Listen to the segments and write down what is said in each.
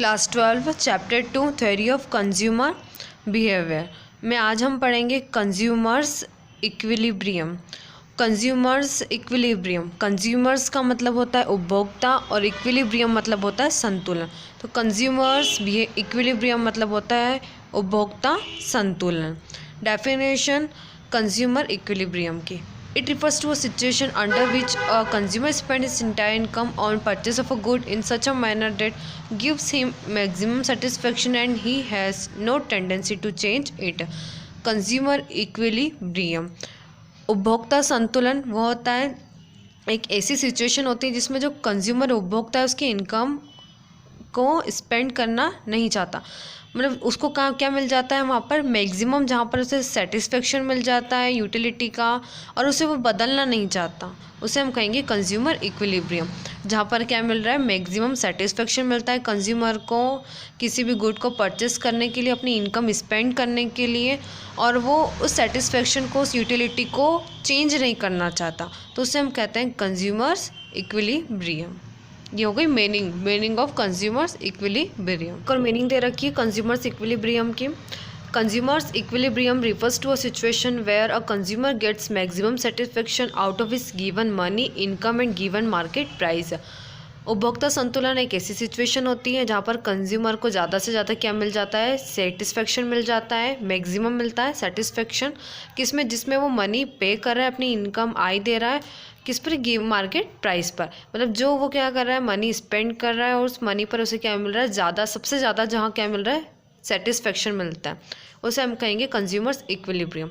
Class 12 chapter 2 theory of consumer behaviour में आज हम पढ़ेंगे कंज्यूमर्स इक्विलिब्रियम। कंज्यूमर्स का मतलब होता है उपभोक्ता और इक्विलिब्रियम मतलब होता है संतुलन। तो कंज्यूमर्स इक्विलिब्रियम मतलब होता है उपभोक्ता संतुलन। डेफिनेशन कंज्यूमर इक्विलिब्रियम की, it refers to a situation under which a consumer spends his entire income on purchase of a good in such a manner that gives him maximum satisfaction and he has no tendency to change it. Consumer equilibrium, उपभोक्ता संतुलन वो होता है, एक ऐसी situation होती है जिसमें जो कंज्यूमर उपभोक्ता है उसकी इनकम को स्पेंड करना नहीं चाहता, मतलब उसको कहाँ क्या मिल जाता है वहाँ पर मैक्सिमम, जहाँ पर उसे सेटिस्फेक्शन मिल जाता है यूटिलिटी का और उसे वो बदलना नहीं चाहता, उसे हम कहेंगे कंज्यूमर इक्विलिब्रियम। जहाँ पर क्या मिल रहा है, मैक्सिमम सेटिस्फेक्शन मिलता है कंज्यूमर को किसी भी गुड को परचेस करने के लिए, अपनी इनकम स्पेंड करने के लिए, और वो उस सेटिस्फेक्शन को उस यूटिलिटी को चेंज नहीं करना चाहता, तो उसे हम कहते हैं कंज्यूमर्स इक्विलिब्रियम। ये हो गई मीनिंग ऑफ कंज्यूमर्स इक्विलिब्रियम। और मीनिंग दे रखी है कंज्यूमर्स इक्विलिब्रियम की। Consumer's equilibrium refers to a situation where a consumer gets maximum satisfaction out of his given money income and given market price. उपभोक्ता संतुलन एक ऐसी सिचुएशन होती है जहाँ पर कंज्यूमर को ज़्यादा से ज़्यादा क्या मिल जाता है, सेटिस्फेक्शन मिल जाता है, मैक्सिमम मिलता है सेटिस्फेक्शन किसमें, जिसमें वो मनी पे कर रहा है, अपनी इनकम आय दे रहा है किस पर, गिव मार्केट प्राइस पर, मतलब जो वो क्या कर रहा है मनी स्पेंड कर रहा है और उस मनी पर उसे क्या मिल रहा है, ज़्यादा सबसे ज़्यादा जहाँ क्या मिल रहा है सेटिस्फेक्शन मिलता है, उसे हम कहेंगे consumer's equilibrium.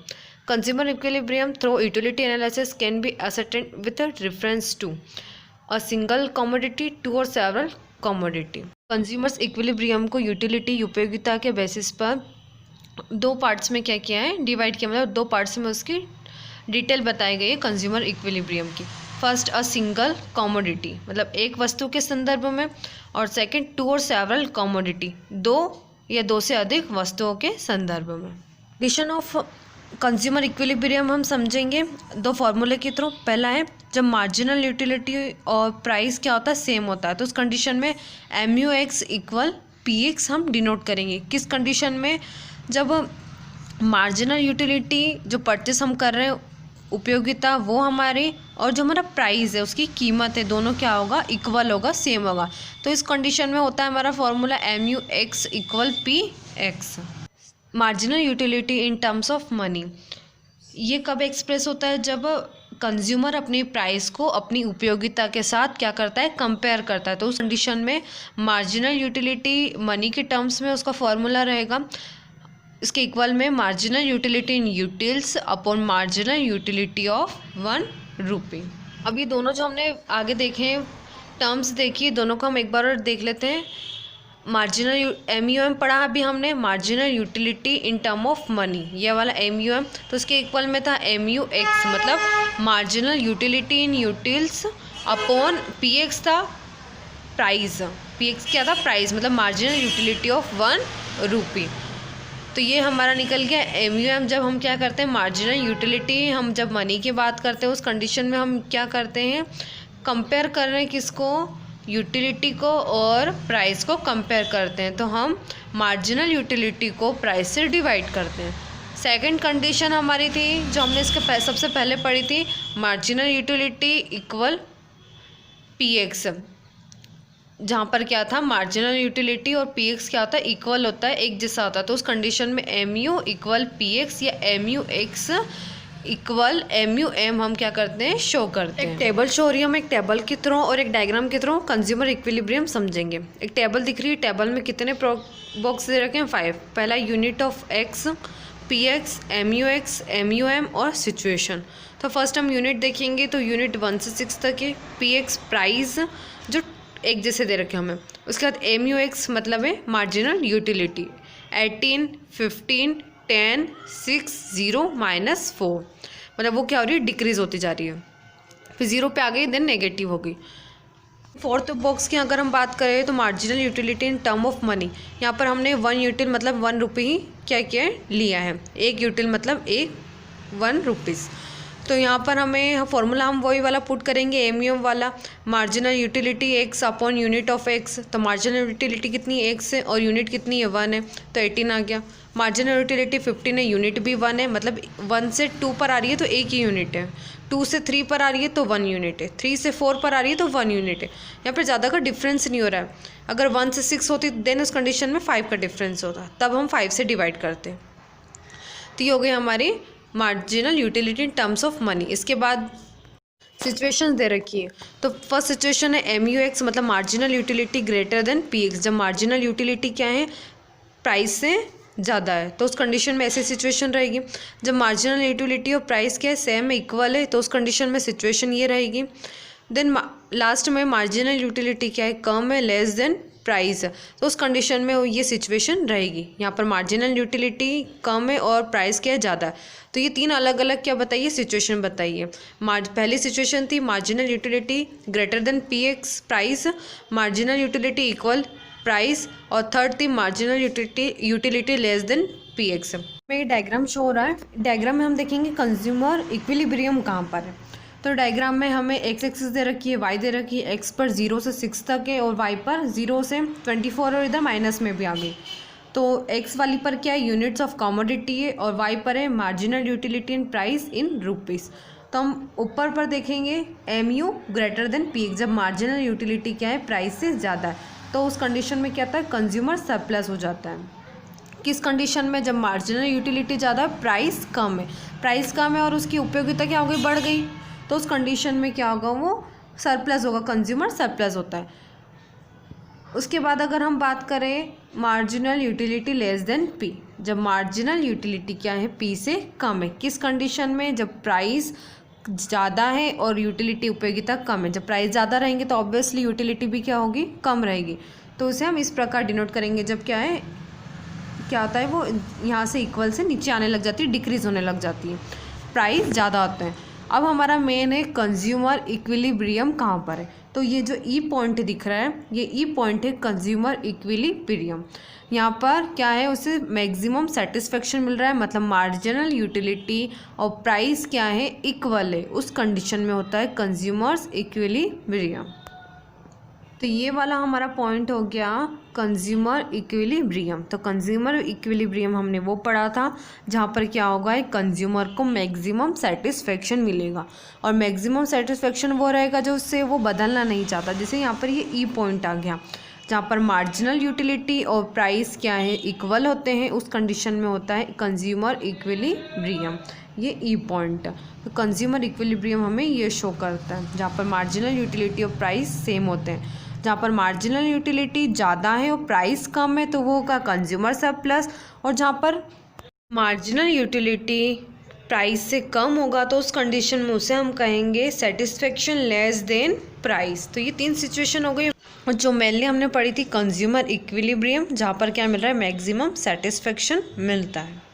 Consumer equilibrium through utility analysis can be ascertained with reference to a single commodity, two और सेवरल कमोडिटी। कंज्यूमर्स इक्विलिब्रियम को यूटिलिटी उपयोगिता के बेसिस पर दो पार्ट्स में क्या किया है, डिवाइड किया, मतलब दो पार्ट्स में उसकी डिटेल बताई गई है कंज्यूमर इक्विलिब्रियम की। फर्स्ट अ सिंगल कमोडिटी, मतलब एक वस्तु के संदर्भ में, और सेकंड टू और सेवरल कमोडिटी, दो या दो से अधिक वस्तुओं के संदर्भ में। कंडीशन ऑफ कंज्यूमर इक्विलिब्रियम हम समझेंगे दो फॉर्मूले के थ्रू। पहला है जब मार्जिनल यूटिलिटी और प्राइस क्या होता है, सेम होता है, तो उस कंडीशन में MUX इक्वल PX हम डिनोट करेंगे। किस कंडीशन में, जब मार्जिनल यूटिलिटी जो परचेस हम कर रहे हैं उपयोगिता वो हमारी, और जो हमारा प्राइस है उसकी कीमत है, दोनों क्या होगा, इक्वल होगा, सेम होगा, तो इस कंडीशन में होता है हमारा formula MUX equal PX। Marginal utility in terms of money, ये कब एक्सप्रेस होता है, जब कंज्यूमर अपनी प्राइस को अपनी उपयोगिता के साथ क्या करता है, कंपेयर करता है, तो उस कंडीशन में मार्जिनल यूटिलिटी मनी के टर्म्स में उसका फॉर्मूला रहेगा, इसके इक्वल में marginal utility in utils upon marginal utility of 1 रुपी। अब ये दोनों जो हमने आगे देखे हैं टर्म्स देखिए, दोनों को हम एक बार और देख लेते हैं। मार्जिनल MUM पढ़ा अभी हमने, marginal utility in term of money, ये वाला MUM, तो इसके इक्वल में था MUX, मतलब मार्जिनल यूटिलिटी इन यूटिल्स अपॉन PX था प्राइस, PX क्या था, प्राइस, मतलब मार्जिनल यूटिलिटी ऑफ 1 रुपी। तो ये हमारा निकल गया MUM। जब हम क्या करते हैं मार्जिनल यूटिलिटी, हम जब मनी की बात करते हैं उस कंडीशन में हम क्या करते हैं, कंपेयर कर रहे हैं किसको, यूटिलिटी को और प्राइस को कंपेयर करते हैं, तो हम मार्जिनल यूटिलिटी को प्राइस से डिवाइड करते हैं। सेकंड कंडीशन हमारी थी जो हमने इसके सबसे पहले पढ़ी थी, मार्जिनल यूटिलिटी इक्वल PX, जहाँ पर क्या था मार्जिनल यूटिलिटी और PX क्या होता है, इक्वल होता है, एक जैसा होता है, तो उस कंडीशन में MU इक्वल PX या MUX इक्वल MUM हम क्या करते हैं, शो करते हैं। एक टेबल शो हो रही है, हम एक टेबल के थ्रू और एक डायग्राम के थ्रू कंज्यूमर इक्विलिब्रियम समझेंगे। एक टेबल दिख रही है, टेबल में कितने बॉक्स दे रखे हैं, 5। पहला unit of X, PX, MUX, MUM और सिचुएशन। तो फर्स्ट हम यूनिट देखेंगे, तो यूनिट 1 से 6 तक है। PX प्राइस जो एक जैसे दे रखे हमें, उसके बाद MUX मतलब है मार्जिनल यूटिलिटी 18, 15, 10, 6, 0, -4, मतलब वो क्या हो रही है, डिक्रीज होती जा रही है, फिर 0 पे आ गई, देन नेगेटिव हो गई। फोर्थ बॉक्स की अगर हम बात करें तो marginal utility in term of money, यहाँ पर हमने 1 यूटिल मतलब 1 रुपये ही क्या किया है, लिया है, एक यूटिल मतलब 1 रुपीज़। तो यहाँ पर हमें फॉर्मूला हम वही वाला पुट करेंगे, एम वाला, marginal utility x upon unit of x. तो मार्जिनल यूटिलिटी कितनी एक्स है और यूनिट कितनी है 1 है, तो 18 आ गया। मार्जिनल यूटिलिटी 15 है, यूनिट भी 1 है, मतलब 1 से 2 पर आ रही है तो 1 ही यूनिट है, 2 से 3 पर आ रही है तो 1 यूनिट है, 3 से 4 पर आ रही है तो 1 यूनिट है। यहाँ पर ज़्यादा का डिफरेंस नहीं हो रहा है। अगर 1 से 6 होती देन उस कंडीशन में 5 का डिफरेंस होता, तब हम 5 से डिवाइड करते। तो ये हो गई हमारी marginal utility in terms of money. इसके बाद सिचुएशन दे रखी है। तो फर्स्ट सिचुएशन है एम यू एक्स, मतलब marginal utility greater than P X. जब मार्जिनल यूटिलिटी क्या है, प्राइस से ज़्यादा है, तो उस कंडीशन में ऐसी सिचुएशन रहेगी। जब मार्जिनल यूटिलिटी और प्राइस क्या है, सेम है, इक्वल है, तो उस कंडीशन में सिचुएशन ये रहेगी। देन लास्ट में मार्जिनल यूटिलिटी क्या है, कम है, लेस देन प्राइस, तो उस कंडीशन में ये सिचुएशन रहेगी। यहाँ पर मार्जिनल यूटिलिटी कम है और प्राइस क्या है, ज़्यादा है। तो ये 3 अलग अलग क्या बताइए, सिचुएशन बताइए। पहली सिचुएशन थी marginal utility greater than P x price, marginal utility equal price, और थर्ड थी marginal utility less than P x. में ये डायग्राम शो हो रहा है। डायग्राम में हम देखेंगे कंज्यूमर इक्विलिब्रियम कहाँ पर है। तो डायग्राम में हमें एक्स एक्सिस दे रखी है, वाई दे रखी है, एक्स पर 0 से 6 तक है और वाई पर 0 से 24 और इधर माइनस में भी आ गई। तो एक्स वाली पर क्या है, यूनिट्स ऑफ कमोडिटी है, और वाई पर है marginal utility in price in rupees. तो हम ऊपर पर देखेंगे M U greater than P X, जब मार्जिनल यूटिलिटी क्या है, प्राइस से ज़्यादा है, तो उस कंडीशन में क्या होता है, कंज्यूमर सरप्लस हो जाता है। किस कंडीशन में, जब मार्जिनल यूटिलिटी ज़्यादा है, प्राइस कम है, प्राइस कम है और उसकी उपयोगिता क्या हो गई, बढ़ गई, तो उस कंडीशन में क्या होगा, वो सरप्लस होगा, कंज्यूमर सरप्लस होता है। उसके बाद अगर हम बात करें marginal utility less than P, जब मार्जिनल यूटिलिटी क्या है, पी से कम है, किस कंडीशन में, जब प्राइस ज़्यादा है और यूटिलिटी उपयोगिता कम है। जब प्राइस ज़्यादा रहेंगे तो ऑब्वियसली यूटिलिटी भी क्या होगी, कम रहेगी। तो उसे हम इस प्रकार डिनोट करेंगे, जब क्या है, क्या होता है, वो यहाँ से इक्वल से नीचे आने लग जाती है, डिक्रीज होने लग जाती है, प्राइस ज़्यादा होते हैं। अब हमारा मेन है कंज्यूमर इक्विलिब्रियम कहाँ पर है। तो ये जो ई पॉइंट दिख रहा है, ये ई पॉइंट है कंज्यूमर इक्विलिब्रियम। यहाँ पर क्या है, उसे मैक्सिमम सेटिस्फेक्शन मिल रहा है, मतलब मार्जिनल यूटिलिटी और प्राइस क्या है, इक्वल है, उस कंडीशन में होता है कंज्यूमर्स इक्विलिब्रियम। तो ये वाला हमारा पॉइंट हो गया कंज्यूमर इक्विलिब्रियम। तो कंज्यूमर इक्विलिब्रियम हमने वो पढ़ा था जहाँ पर क्या होगा, एक कंज्यूमर को मैक्सिमम सेटिस्फेक्शन मिलेगा, और मैक्सिमम सेटिस्फेक्शन वो रहेगा जो उससे वो बदलना नहीं चाहता। जैसे यहाँ पर ये ई पॉइंट आ गया, जहाँ पर मार्जिनल यूटिलिटी और प्राइस क्या है, इक्वल होते हैं, उस कंडीशन में होता है कंज्यूमर इक्विलिब्रियम, ये ई पॉइंट। तो कंज्यूमर इक्विलिब्रियम हमें ये शो करता है, जहाँ पर मार्जिनल यूटिलिटी और प्राइस सेम होते हैं। जहाँ पर मार्जिनल यूटिलिटी ज़्यादा है और प्राइस कम है तो वो होगा कंज्यूमर सरप्लस, और जहाँ पर मार्जिनल यूटिलिटी प्राइस से कम होगा तो उस कंडीशन में उसे हम कहेंगे सेटिस्फेक्शन लेस देन प्राइस। तो ये 3 सिचुएशन हो गई, और जो मेनली हमने पढ़ी थी कंज्यूमर इक्विलिब्रियम, जहाँ पर क्या मिल रहा है, मैक्सिमम सेटिस्फेक्शन मिलता है।